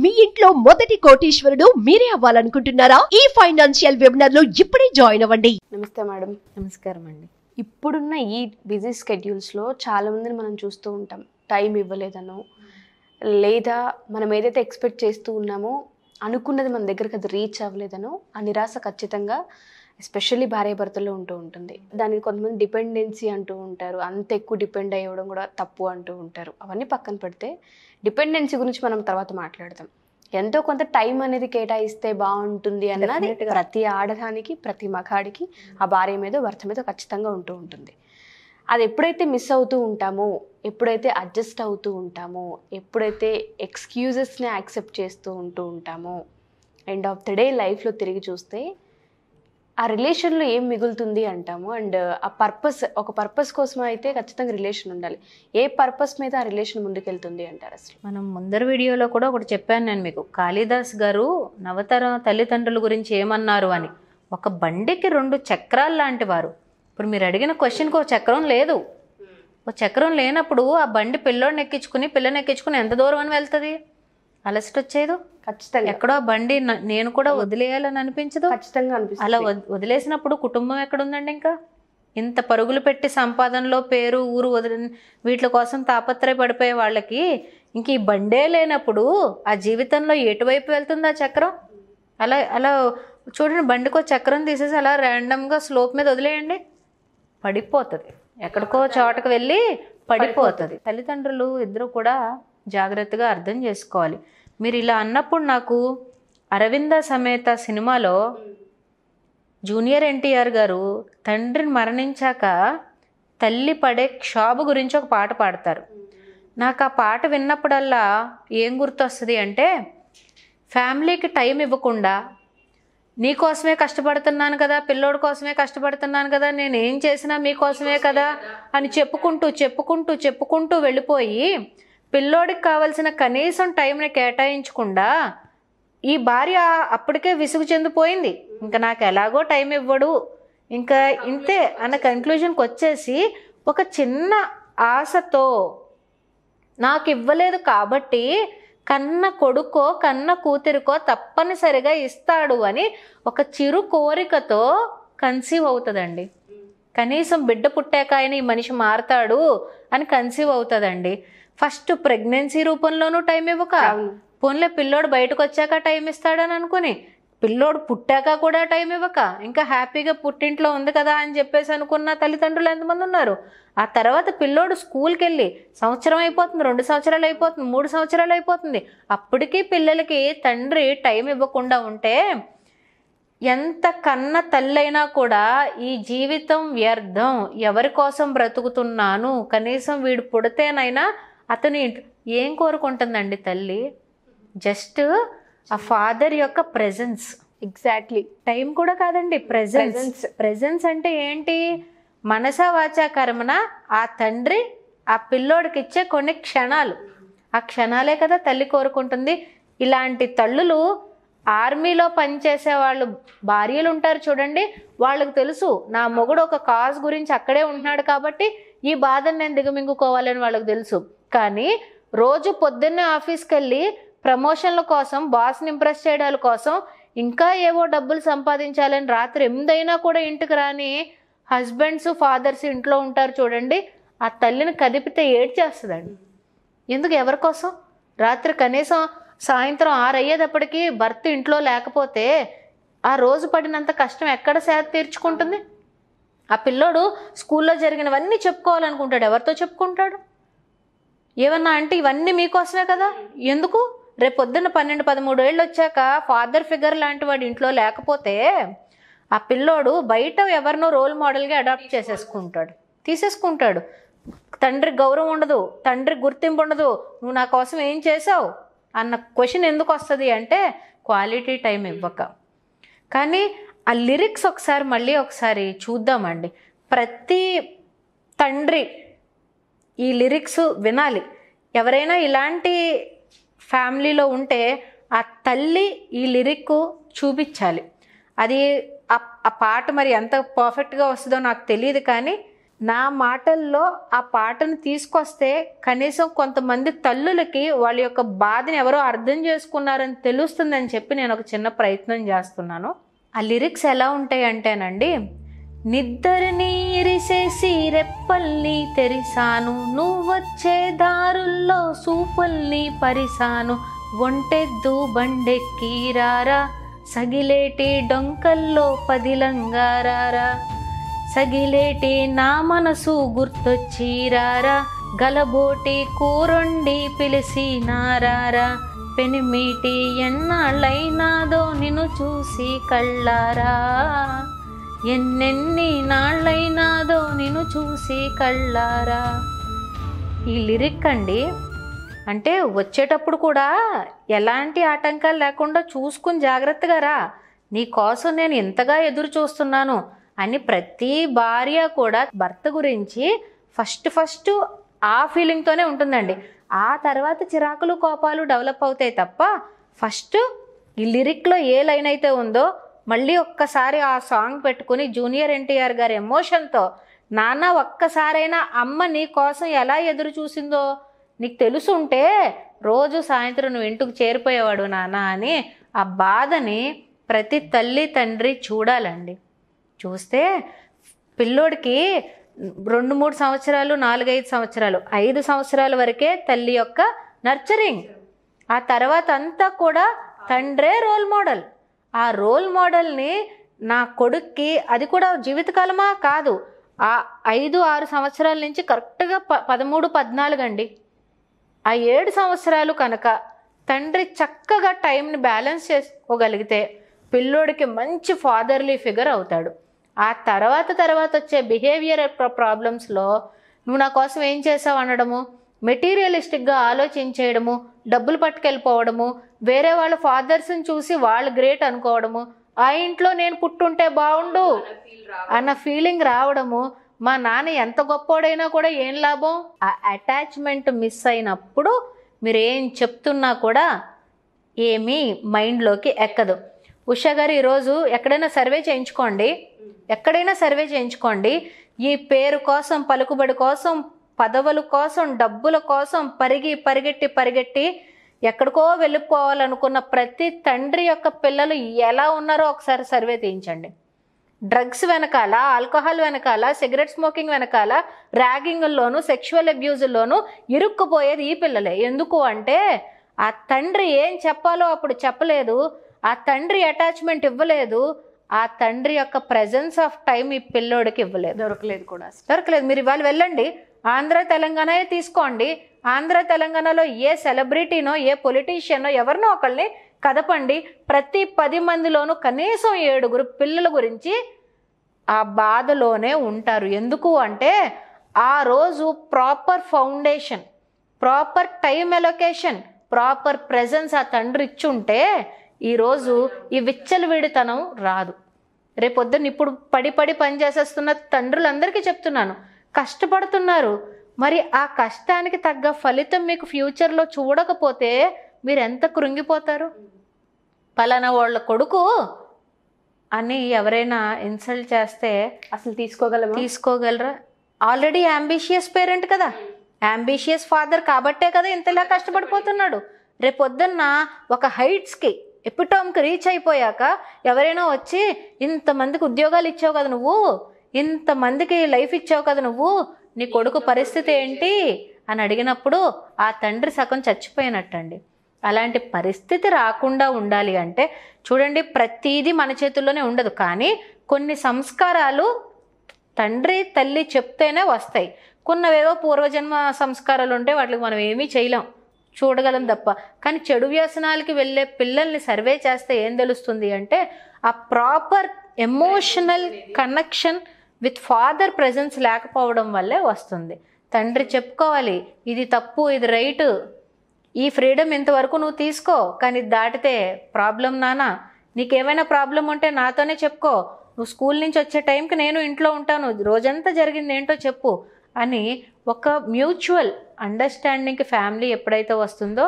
మీ ఇంట్లో మొదటి కోటీశ్వరుడు మీరే అవ్వాలనుకుంటున్నారా? ఈ ఫైనాన్షియల్ వెబినార్ లో ఇప్పుడే జాయిన్ అవ్వండి. నమస్తే మేడం. నమస్కారం అండి. ఇప్పుడున్న ఈ బిజీ స్కెడ్యూల్స్లో చాలా మందిని మనం చూస్తూ ఉంటాం. టైం ఇవ్వలేదనో లేదా మనం ఏదైతే ఎక్స్పెక్ట్ చేస్తూ ఉన్నామో అనుకున్నది మన దగ్గరకు అది రీచ్ అవ్వలేదనో ఆ నిరాశ ఖచ్చితంగా ఎస్పెషల్లీ భార్యాభర్తల్లో ఉంటూ ఉంటుంది. దానికి కొంతమంది డిపెండెన్సీ అంటూ ఉంటారు, అంత ఎక్కువ డిపెండ్ అయ్యడం కూడా తప్పు అంటూ ఉంటారు. అవన్నీ పక్కన పెడితే డిపెండెన్సీ గురించి మనం తర్వాత మాట్లాడదాం. ఎంతో కొంత టైం అనేది కేటాయిస్తే బాగుంటుంది అన్నది ప్రతి ఆడదానికి ప్రతి మగాడికి ఆ భార్య మీద భర్త మీద ఖచ్చితంగా ఉంటూ ఉంటుంది. అది ఎప్పుడైతే మిస్ అవుతూ ఉంటామో, ఎప్పుడైతే అడ్జస్ట్ అవుతూ ఉంటామో, ఎప్పుడైతే ఎక్స్క్యూజెస్ని యాక్సెప్ట్ చేస్తూ ఉంటూ ఉంటామో, ఎండ్ ఆఫ్ ద డే లైఫ్లో తిరిగి చూస్తే ఆ రిలేషన్లో ఏం మిగులుతుంది అంటాము. అండ్ ఆ ఒక పర్పస్ కోసం అయితే ఖచ్చితంగా రిలేషన్ ఉండాలి. ఏ పర్పస్ మీద ఆ రిలేషన్ ముందుకెళ్తుంది అంటారు? అసలు మనం ముందర వీడియోలో కూడా ఒకటి చెప్పాను నేను మీకు. కాళిదాస్ గారు నవతరం తల్లిదండ్రుల గురించి ఏమన్నారు అని. ఒక బండికి 2 చక్రాలు లాంటి వారు. ఇప్పుడు మీరు అడిగిన క్వశ్చన్కి ఒక చక్రం లేదు. ఒక చక్రం లేనప్పుడు ఆ బండి పిల్లని ఎక్కించుకుని ఎంత దూరం అని వెళ్తుంది? అలసట వచ్చేదు ఖచ్చితంగా. ఎక్కడో బండి నేను కూడా వదిలేయాలని అనిపించదు. ఖచ్చితంగా అనిపిస్తుంది. అలా వదిలేసినప్పుడు కుటుంబం ఎక్కడుందండి? ఇంకా ఇంత పరుగులు పెట్టి సంపాదనలో పేరు ఊరు వీటి కోసం తాపత్రయ పడిపోయే వాళ్ళకి ఇంక ఈ బండే లేనప్పుడు ఆ జీవితంలో ఎటువైపు వెళ్తుంది ఆ చక్రం? అలా అలా చూడండి, బండికో చక్రం తీసేసి అలా ర్యాండమ్గా స్లోప్ మీద వదిలేయండి, పడిపోతుంది. ఎక్కడికో చోటకు వెళ్ళి పడిపోతుంది. తల్లిదండ్రులు ఇద్దరు కూడా జాగ్రత్తగా అర్థం చేసుకోవాలి. మీరు ఇలా అన్నప్పుడు నాకు అరవింద సమేత సినిమాలో జూనియర్ ఎన్టీఆర్ గారు తండ్రిని మరణించాక తల్లి పడే క్షోభ గురించి ఒక పాట పాడతారు. నాకు ఆ పాట విన్నప్పుడల్లా ఏం గుర్తొస్తుంది అంటే, ఫ్యామిలీకి టైం ఇవ్వకుండా నీకోసమే కష్టపడుతున్నాను కదా, పిల్లోడి కోసమే కష్టపడుతున్నాను కదా, నేను ఏం చేసినా మీకోసమే కదా అని చెప్పుకుంటూ వెళ్ళిపోయి పిల్లోడికి కావాల్సిన కనీసం టైంని కేటాయించకుండా ఈ భార్య అప్పటికే విసుగు చెందిపోయింది. ఇంకా నాకు ఎలాగో టైం ఇవ్వడు, ఇంకా ఇంతే అన్న కన్క్లూజన్కి వచ్చేసి ఒక చిన్న ఆశతో నాకు ఇవ్వలేదు కాబట్టి కన్న కొడుకో కన్న కూతురికో తప్పనిసరిగా ఇస్తాడు అని ఒక చిరు కోరికతో కన్సీవ్ అవుతుందండి. కనీసం బిడ్డ పుట్టాక ఆయన ఈ మనిషి మారతాడు అని కన్సీవ్ అవుతుందండి. ఫస్ట్ ప్రెగ్నెన్సీ రూపంలోనూ టైం ఇవ్వక, పోన్లే పిల్లోడు బయటకు వచ్చాక టైం ఇస్తాడని అనుకుని, పిల్లోడు పుట్టాక కూడా టైం ఇవ్వక, ఇంకా హ్యాపీగా పుట్టింట్లో ఉంది కదా అని చెప్పేసి అనుకున్న తల్లిదండ్రులు ఎంతమంది ఉన్నారు? ఆ తర్వాత పిల్లోడు స్కూల్కి వెళ్ళి సంవత్సరం అయిపోతుంది, 2 సంవత్సరాలు అయిపోతుంది, 3 సంవత్సరాలు అయిపోతుంది, అప్పటికీ పిల్లలకి తండ్రి టైం ఇవ్వకుండా ఉంటే ఎంత కన్న తల్లైనా కూడా ఈ జీవితం వ్యర్థం, ఎవరి కోసం బ్రతుకుతున్నాను, కనీసం వీడు పుడితేనైనా అతని ఏం కోరుకుంటుందండి తల్లి? జస్ట్ ఆ ఫాదర్ యొక్క ప్రెజెన్స్. ఎగ్జాక్ట్లీ. టైం కూడా కాదండి, ప్రెజెన్స్ అంటే ఏంటి? మనసా వాచా కర్మన ఆ తండ్రి ఆ పిల్లోడికి ఇచ్చే కొన్ని క్షణాలు, ఆ క్షణాలే కదా తల్లి కోరుకుంటుంది. ఇలాంటి తల్లులు ఆర్మీలో పనిచేసే వాళ్ళు భార్యలు ఉంటారు చూడండి, వాళ్ళకి తెలుసు నా మొగుడు ఒక కాజ్ గురించి అక్కడే ఉంటున్నాడు కాబట్టి ఈ బాధను నేను దిగమింగుకోవాలని వాళ్ళకి తెలుసు. కానీ రోజు పొద్దున్నే ఆఫీస్కి వెళ్ళి ప్రమోషన్ల కోసం, బాస్ని ఇంప్రెస్ చేయడాల కోసం, ఇంకా ఏవో డబ్బులు సంపాదించాలని రాత్రి 8 అయినా కూడా ఇంటికి రాని హస్బెండ్స్ ఫాదర్స్ ఇంట్లో ఉంటారు చూడండి, ఆ తల్లిని కదిపితే ఏడ్చేస్తుందండి. ఎందుకు? ఎవరి కోసం? రాత్రి కనీసం సాయంత్రం 6 అయ్యేటప్పటికి భర్త ఇంట్లో లేకపోతే ఆ రోజు పడినంత కష్టం ఎక్కడ సేద తీర్చుకుంటుంది? ఆ పిల్లోడు స్కూల్లో జరిగినవన్నీ చెప్పుకోవాలనుకుంటాడు, ఎవరితో చెప్పుకుంటాడు? ఏమన్నా అంటే ఇవన్నీ మీకోసమే కదా, ఎందుకు? రేపు పొద్దున్న 12-13 ఏళ్ళు వచ్చాక ఫాదర్ ఫిగర్ లాంటి వాడు ఇంట్లో లేకపోతే ఆ పిల్లోడు బయట ఎవరినో రోల్ మోడల్గా అడాప్ట్ తీసేసుకుంటాడు. తండ్రి గౌరవం ఉండదు, తండ్రి గుర్తింపు ఉండదు, నువ్వు నా కోసం ఏం చేసావు అన్న క్వశ్చన్ ఎందుకు వస్తుంది అంటే క్వాలిటీ టైం ఇవ్వక. కానీ ఆ లిరిక్స్ మళ్ళీ ఒకసారి చూద్దామండి. ప్రతి తండ్రి ఈ లిరిక్స్ వినాలి. ఎవరైనా ఇలాంటి ఫ్యామిలీలో ఉంటే ఆ తల్లి ఈ లిరిక్ చూపించాలి. అది ఆ పాట మరి ఎంత పర్ఫెక్ట్గా వస్తుందో నాకు తెలియదు, కానీ నా మాటల్లో ఆ పాటను తీసుకొస్తే కనీసం కొంతమంది తల్లులకి వాళ్ళ యొక్క బాధని ఎవరో అర్థం చేసుకున్నారని తెలుస్తుందని చెప్పి నేను ఒక చిన్న ప్రయత్నం చేస్తున్నాను. ఆ లిరిక్స్ ఎలా ఉంటాయి అంటేనండి, నిద్దరిని ఇరిసేసి రెప్పల్ని తెరిసాను, నువ్వొచ్చే దారుల్లో సూపుల్ని పరిసాను, ఒంటెద్దు బండెక్కిరారా, సగిలేటి డొంకల్లో పదిలంగారారా, సగిలేటి నా మనసు గుర్తొచ్చిరారా, గలబోటి కూరొండి పిలిచినారారా, పెనిమిటి ఎన్నాళ్ళైనాదో నిన్ను చూసి కళ్ళారా, ఎన్నెన్ని నాళ్ళైనాదో నిన్ను చూసి కళ్ళారా. ఈ లిరిక్ అండి, అంటే వచ్చేటప్పుడు కూడా ఎలాంటి ఆటంకాలు లేకుండా చూసుకుని జాగ్రత్తగా రా, నీ కోసం నేను ఎంతగా ఎదురు చూస్తున్నాను అని ప్రతి భార్య కూడా భర్త గురించి ఫస్ట్ ఆ ఫీలింగ్తోనే ఉంటుందండి. ఆ తర్వాత చిరాకులు కోపాలు డెవలప్ అవుతాయి తప్ప ఫస్ట్ ఈ లిరిక్లో ఏ లైన్ అయితే ఉందో మళ్ళీ ఒక్కసారి ఆ సాంగ్ పెట్టుకుని జూనియర్ ఎన్టీఆర్ గారి ఎమోషన్తో, నాన్న ఒక్కసారైనా అమ్మ నీ కోసం ఎలా ఎదురు చూసిందో నీకు తెలుసుంటే రోజు సాయంత్రం నువ్వు ఇంటికి చేరిపోయేవాడు నాన్న అని ఆ బాధని ప్రతి తల్లి తండ్రి చూడాలండి. చూస్తే పిల్లోడికి 2-3 సంవత్సరాలు, 4-5 సంవత్సరాలు, 5 సంవత్సరాల వరకే తల్లి యొక్క నర్చరింగ్. ఆ తర్వాత అంతా కూడా తండ్రే రోల్ మోడల్. ఆ రోల్ మోడల్ని నా కొడుక్కి, అది కూడా జీవితకాలమా కాదు, ఆ 5-6 సంవత్సరాల నుంచి కరెక్ట్గా 13-14 అండి, ఆ 7 సంవత్సరాలు కనుక తండ్రి చక్కగా టైంని బ్యాలెన్స్ చేసుకోగలిగితే పిల్లోడికి మంచి ఫాదర్లీ ఫిగర్ అవుతాడు. ఆ తర్వాత వచ్చే బిహేవియర్ ప్రాబ్లమ్స్లో నువ్వు నా కోసం ఏం చేసావు అనడము, మెటీరియలిస్టిక్గా ఆలోచించేయడము, డబ్బులు పట్టుకెళ్ళిపోవడము, వేరే వాళ్ళ ఫాదర్స్ని చూసి వాళ్ళు గ్రేట్ అనుకోవడము, ఆ ఇంట్లో నేను పుట్టుంటే బాగుండు అన్న ఫీలింగ్ రావడము, మా నాన్న ఎంత గొప్పోడైనా కూడా ఏం లాభం. ఆ అటాచ్మెంట్ మిస్ అయినప్పుడు మీరు ఏం చెప్తున్నా కూడా ఏమీ మైండ్లోకి ఎక్కదు. ఉషా గారు ఈరోజు ఎక్కడైనా సర్వే చేయించుకోండి, ఈ పేరు కోసం, పలుకుబడి కోసం, పదవుల కోసం, డబ్బుల కోసం పరిగెట్టి ఎక్కడికో వెళ్ళిపోవాలనుకున్న ప్రతి తండ్రి యొక్క పిల్లలు ఎలా ఉన్నారో ఒకసారి సర్వే తీయించండి. డ్రగ్స్ వెనకాల, ఆల్కహాల్ వెనకాల, సిగరెట్ స్మోకింగ్ వెనకాల, ర్యాగింగ్ల్లోనూ, సెక్షువల్ అబ్యూజ్ల్లోనూ ఇరుక్కుపోయేది ఈ పిల్లలే. ఎందుకు అంటే ఆ తండ్రి ఏం చెప్పాలో అప్పుడు చెప్పలేదు, ఆ తండ్రి అటాచ్మెంట్ ఇవ్వలేదు, ఆ తండ్రి యొక్క ప్రెజెన్స్ ఆఫ్ టైం ఈ పిల్లోడికి ఇవ్వలేదు, దొరకలేదు. మీరు ఇవాళ వెళ్ళండి, ఆంధ్ర తెలంగాణ తీసుకోండి, ఆంధ్ర తెలంగాణలో ఏ సెలబ్రిటీనో, ఏ పొలిటీషియనో, ఎవరినో ఒకళ్ళని కదపండి, ప్రతి 10 మందిలోనూ కనీసం 7 పిల్లల గురించి ఆ బాధలోనే ఉంటారు. ఎందుకు అంటే ఆ రోజు proper foundation, proper time allocation, proper presence ఆ తండ్రి ఇచ్చుంటే ఈరోజు ఈ విచ్చలవిడితనం రాదు. రేపొద్దున ఇప్పుడు పడి పనిచేసేస్తున్న తండ్రులందరికీ చెప్తున్నాను, కష్టపడుతున్నారు, మరి ఆ కష్టానికి తగ్గ ఫలితం మీకు ఫ్యూచర్లో చూడకపోతే మీరు ఎంత కృంగిపోతారు. పలానా వాళ్ళ కొడుకు అని ఎవరైనా ఇన్సల్ట్ చేస్తే అసలు తీసుకోగలరా? ఆల్రెడీ అంబిషియస్ పేరెంట్ కదా, అంబిషియస్ ఫాదర్ కాబట్టే కదా ఇంతలా కష్టపడిపోతున్నాడు. రేపొద్దున్న ఒక హైట్స్కి, ఎపిటోమ్కి రీచ్ అయిపోయాక ఎవరైనా వచ్చి ఇంతమందికి ఉద్యోగాలు ఇచ్చావు కదా నువ్వు, ఇంతమందికి లైఫ్ ఇచ్చావు కదా నువ్వు, నీ కొడుకు పరిస్థితి ఏంటి అని అడిగినప్పుడు ఆ తండ్రి సగం చచ్చిపోయినట్టండి. అలాంటి పరిస్థితి రాకుండా ఉండాలి అంటే చూడండి, ప్రతిదీ మన చేతుల్లోనే ఉండదు, కానీ కొన్ని సంస్కారాలు తండ్రి తల్లి చెప్తేనే వస్తాయి. కొన్నవేవో పూర్వజన్మ సంస్కారాలు ఉంటే వాటికి మనం ఏమీ చేయలేం, చూడగలం తప్ప. కానీ చెడు వ్యసనాలకి వెళ్ళే పిల్లల్ని సర్వే చేస్తే ఏం తెలుస్తుంది అంటే ఆ proper emotional connection with father presence లేకపోవడం వల్లే వస్తుంది. తండ్రి చెప్పుకోవాలి, ఇది తప్పు, ఇది రైటు, ఈ ఫ్రీడమ్ ఇంతవరకు నువ్వు తీసుకో, కానీ దాటితే ప్రాబ్లం నాన్న, నీకేమైనా ప్రాబ్లం ఉంటే నాతోనే చెప్పుకో, నువ్వు స్కూల్ నుంచి వచ్చే టైంకి నేను ఇంట్లో ఉంటాను, రోజంతా జరిగింది ఏంటో చెప్పు అని ఒక మ్యూచువల్ అండర్స్టాండింగ్కి ఫ్యామిలీ ఎప్పుడైతే వస్తుందో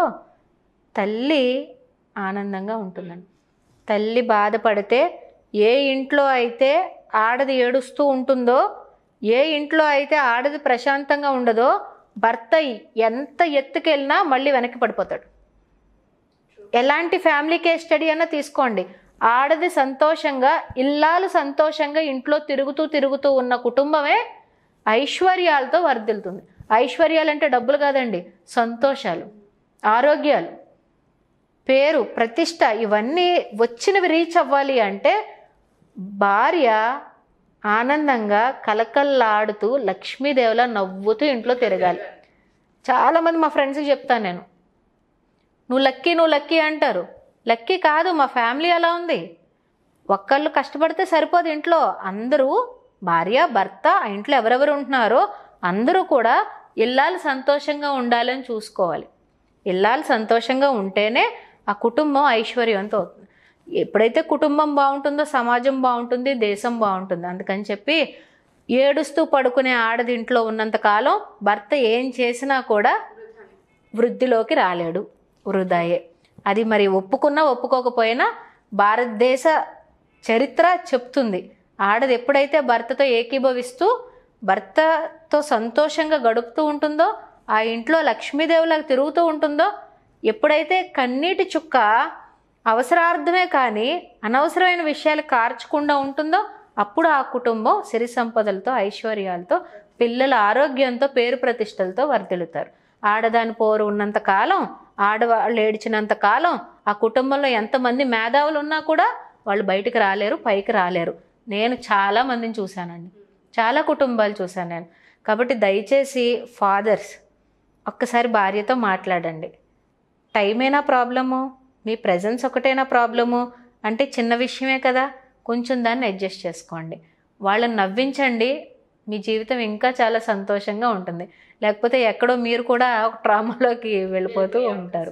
తల్లి ఆనందంగా ఉంటుందండి. తల్లి బాధపడితే, ఏ ఇంట్లో అయితే ఆడది ఏడుస్తూ ఉంటుందో, ఏ ఇంట్లో అయితే ఆడది ప్రశాంతంగా ఉండదో భర్త ఎంత ఎత్తుకెళ్ళినా మళ్ళీ వెనక్కి పడిపోతాడు. ఎలాంటి ఫ్యామిలీ కేస్ స్టడీ అన్నా తీసుకోండి, ఆడది సంతోషంగా, ఇల్లాలు సంతోషంగా ఇంట్లో తిరుగుతూ ఉన్న కుటుంబమే ఐశ్వర్యాలతో వర్ధిల్లుతుంది. ఐశ్వర్యాలు అంటే డబ్బులు కాదండి, సంతోషాలు, ఆరోగ్యాలు, పేరు, ప్రతిష్ట, ఇవన్నీ వచ్చినవి రీచ్ అవ్వాలి అంటే భార్య ఆనందంగా కలకల్లాడుతూ లక్ష్మీదేవిలా నవ్వుతూ ఇంట్లో తిరగాలి. చాలామంది మా ఫ్రెండ్స్కి చెప్తాను నేను, నువ్వు లక్కీ అంటారు. లక్కీ కాదు, మా ఫ్యామిలీ అలా ఉంది. ఒక్కళ్ళు కష్టపడితే సరిపోదు, ఇంట్లో అందరూ భార్య భర్త ఆ ఇంట్లో ఎవరెవరు ఉంటున్నారో అందరూ కూడా ఇల్లాలు సంతోషంగా ఉండాలని చూసుకోవాలి. ఇల్లాలు సంతోషంగా ఉంటేనే ఆ కుటుంబం ఐశ్వర్యవంతం అవుతుంది. ఎప్పుడైతే కుటుంబం బాగుంటుందో సమాజం బాగుంటుంది, దేశం బాగుంటుంది. అందుకని చెప్పి ఏడుస్తూ పడుకునే ఆడది ఇంట్లో ఉన్నంతకాలం భర్త ఏం చేసినా కూడా వృద్ధిలోకి రాలేడు, వృధాయే. అది మరి ఒప్పుకున్నా ఒప్పుకోకపోయినా భారతదేశ చరిత్ర చెప్తుంది. ఆడది ఎప్పుడైతే భర్తతో ఏకీభవిస్తూ భర్తతో సంతోషంగా గడుపుతూ ఉంటుందో, ఆ ఇంట్లో లక్ష్మీదేవిలాగా తిరుగుతూ ఉంటుందో, ఎప్పుడైతే కన్నీటి చుక్క అవసరార్థమే కానీ అనవసరమైన విషయాలు కార్చకుండా ఉంటుందో, అప్పుడు ఆ కుటుంబం సిరి సంపదలతో, ఐశ్వర్యాలతో, పిల్లల ఆరోగ్యంతో, పేరు ప్రతిష్టలతో వర్ధిల్లుతారు. ఆడదాని పోరు ఉన్నంత కాలం, ఆడవాళ్ళు ఏడ్చినంత కాలం ఆ కుటుంబంలో ఎంతమంది మేధావులు ఉన్నా కూడా వాళ్ళు బయటకు రాలేరు, పైకి రాలేరు. నేను చాలా మందిని చూశానండి, చాలా కుటుంబాలు చూశాను నేను. కాబట్టి దయచేసి ఫాదర్స్ ఒక్కసారి భార్యతో మాట్లాడండి. టైమేనా ప్రాబ్లము, మీ ప్రెజెన్స్ ఒకటేనా ప్రాబ్లము అంటే చిన్న విషయమే కదా, కొంచెం దాన్ని అడ్జస్ట్ చేసుకోండి. వాళ్ళని నవ్వించండి, మీ జీవితం ఇంకా చాలా సంతోషంగా ఉంటుంది. లేకపోతే ఎక్కడో మీరు కూడా ఒక ట్రామాలోకి వెళ్ళిపోతూ ఉంటారు.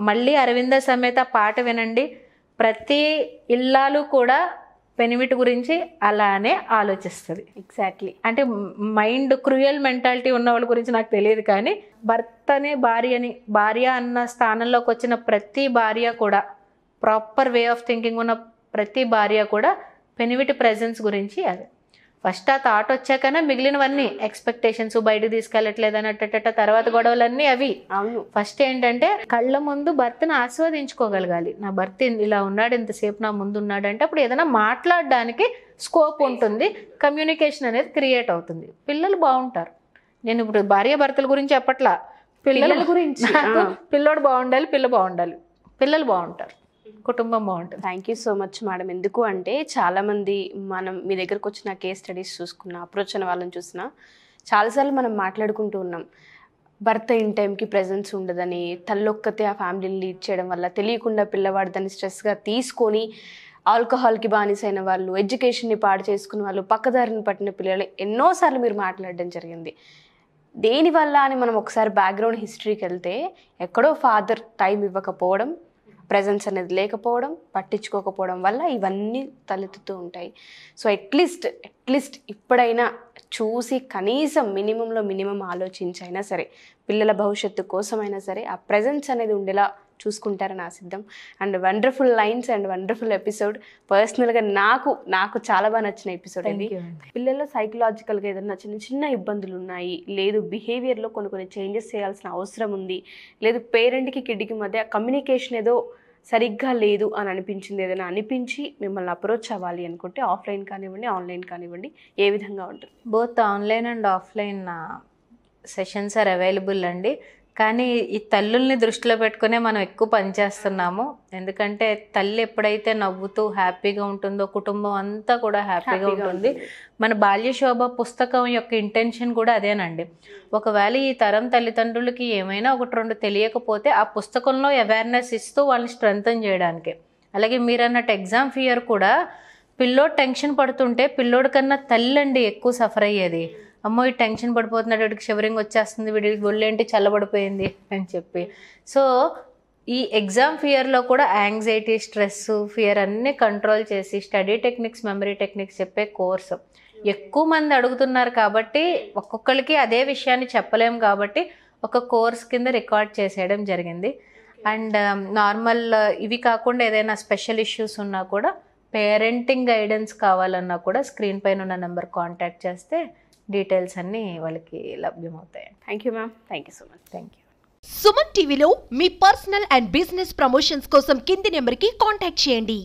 మళ్ళీ అరవింద సమేత పాట వినండి. ప్రతి ఇల్లాలు కూడా పెనిమిటి గురించి అలానే ఆలోచిస్తుంది. ఎగ్జాక్ట్లీ. అంటే మైండ్ క్రూయల్ మెంటాలిటీ ఉన్న వాళ్ళ గురించి నాకు తెలియదు, కానీ భర్తని భార్య అన్న స్థానంలోకి వచ్చిన ప్రతి భార్య కూడా, ప్రాపర్ వే ఆఫ్ థింకింగ్ ఉన్న ప్రతి భార్య కూడా పెనిమిటి ప్రెజెన్స్ గురించి అదే. ఫస్ట్ ఆ థాట్ వచ్చాకనే మిగిలినవన్నీ ఎక్స్పెక్టేషన్స్, బయటకు తీసుకెళ్ళట్లేదని అట్టట తర్వాత గొడవలన్నీ అవి. అవును. ఫస్ట్ ఏంటంటే కళ్ళ ముందు భర్తను ఆస్వాదించుకోగలగాలి. నా భర్త ఇలా ఉన్నాడు, ఇంతసేపు నా ముందు ఉన్నాడు అంటే అప్పుడు ఏదైనా మాట్లాడడానికి స్కోప్ ఉంటుంది, కమ్యూనికేషన్ అనేది క్రియేట్ అవుతుంది, పిల్లలు బాగుంటారు. నేను ఇప్పుడు భార్య భర్తల గురించి చెప్పట్లా, పిల్లల గురించి. పిల్లోడు బాగుండాలి, పిల్ల బాగుండాలి, పిల్లలు బాగుంటారు, కుటుంబం బాగుంటుంది. Thank you so much madam. ఎందుకు అంటే చాలామంది మనం మీ దగ్గరకు వచ్చిన కేస్ స్టడీస్ చూసుకున్నా, అప్రోచ్ అయిన వాళ్ళని చూసినా చాలాసార్లు మనం మాట్లాడుకుంటూ ఉన్నాం, భర్త ఇన్ టైంకి ప్రెజెన్స్ ఉండదని, తల్లొక్కతే ఆ ఫ్యామిలీని లీడ్ చేయడం వల్ల తెలియకుండా పిల్లవాడు దాన్ని స్ట్రెస్గా తీసుకొని ఆల్కహాల్కి బానిసైన వాళ్ళు, ఎడ్యుకేషన్ని పాడు చేసుకున్న వాళ్ళు, పక్కదారిని పట్టిన పిల్లలు ఎన్నోసార్లు మీరు మాట్లాడడం జరిగింది. దేనివల్ల అని మనం ఒకసారి బ్యాక్గ్రౌండ్ హిస్టరీకి వెళ్తే ఎక్కడో ఫాదర్ టైం ఇవ్వకపోవడం, ప్రెజెన్స్ అనేది లేకపోవడం, పట్టించుకోకపోవడం వల్ల ఇవన్నీ తలెత్తుతూ ఉంటాయి. సో అట్లీస్ట్ ఇప్పుడైనా చూసి కనీసం మినిమం ఆలోచించైనా సరే పిల్లల భవిష్యత్తు కోసమైనా సరే ఆ ప్రెజెన్స్ అనేది ఉండేలా చూసుకుంటారని ఆశిద్దాం. And wonderful lines and wonderful episode. పర్సనల్గా నాకు చాలా బాగా నచ్చిన ఎపిసోడ్ ఇది. పిల్లల్లో సైకలాజికల్గా ఏదైనా చిన్న ఇబ్బందులు ఉన్నాయి, లేదు బిహేవియర్లో కొన్ని చేంజెస్ చేయాల్సిన అవసరం ఉంది, లేదు పేరెంట్కి కిడ్కి మధ్య కమ్యూనికేషన్ ఏదో సరిగ్గా లేదు అని అనిపించింది, ఏదైనా అనిపించి మిమ్మల్ని అప్రోచ్ అవ్వాలి అనుకుంటే ఆఫ్లైన్ కానివ్వండి, ఆన్లైన్ కానివ్వండి, ఏ విధంగా ఉంటుంది? Both online and offline sessions are available అండి. కానీ ఈ తల్లుల్ని దృష్టిలో పెట్టుకునే మనం ఎక్కువ పనిచేస్తున్నాము. ఎందుకంటే తల్లి ఎప్పుడైతే నవ్వుతూ హ్యాపీగా ఉంటుందో కుటుంబం అంతా కూడా హ్యాపీగా ఉంటుంది. మన బాల్యశోభ పుస్తకం యొక్క ఇంటెన్షన్ కూడా అదేనండి. ఒకవేళ ఈ తరం తల్లిదండ్రులకి ఏమైనా ఒకటి రెండు తెలియకపోతే ఆ పుస్తకంలో అవేర్నెస్ ఇస్తూ వాళ్ళని స్ట్రెంథన్ చేయడానికి. అలాగే మీరు అన్నట్టు ఎగ్జామ్ ఫియర్ కూడా పిల్లోడు టెన్షన్ పడుతుంటే పిల్లోడి కన్నా తల్లి అండి ఎక్కువ సఫర్ అయ్యేది. అమ్మో ఈ టెన్షన్ పడిపోతున్నాడు, వీడికి షివరింగ్ వచ్చేస్తుంది, వీడికి ఒళ్ళేంటి చల్లబడిపోయింది అని చెప్పి. సో ఈ ఎగ్జామ్ ఫియర్లో కూడా యాంగ్జైటీ, స్ట్రెస్, ఫియర్ అన్నీ కంట్రోల్ చేసి స్టడీ టెక్నిక్స్, మెమరీ టెక్నిక్స్ చెప్పే కోర్సు ఎక్కువ మంది అడుగుతున్నారు కాబట్టి ఒక్కొక్కరికి అదే విషయాన్ని చెప్పలేము కాబట్టి ఒక కోర్స్ కింద రికార్డ్ చేసేయడం జరిగింది. అండ్ నార్మల్ ఇవి కాకుండా ఏదైనా స్పెషల్ ఇష్యూస్ ఉన్నా కూడా పేరెంటింగ్ గైడెన్స్ కావాలన్నా కూడా స్క్రీన్ పైన ఉన్న నెంబర్ కాంటాక్ట్ చేస్తే డీటెయిల్స్ అన్నీ వాళ్ళకి లభ్యమవుతాయి. Thank you ma'am. Thank you so much. Thank you. Suman టీవీలో మీ పర్సనల్ అండ్ బిజినెస్ ప్రమోషన్స్ కోసం కింది నెంబర్కి కాంటాక్ట్ చేయండి.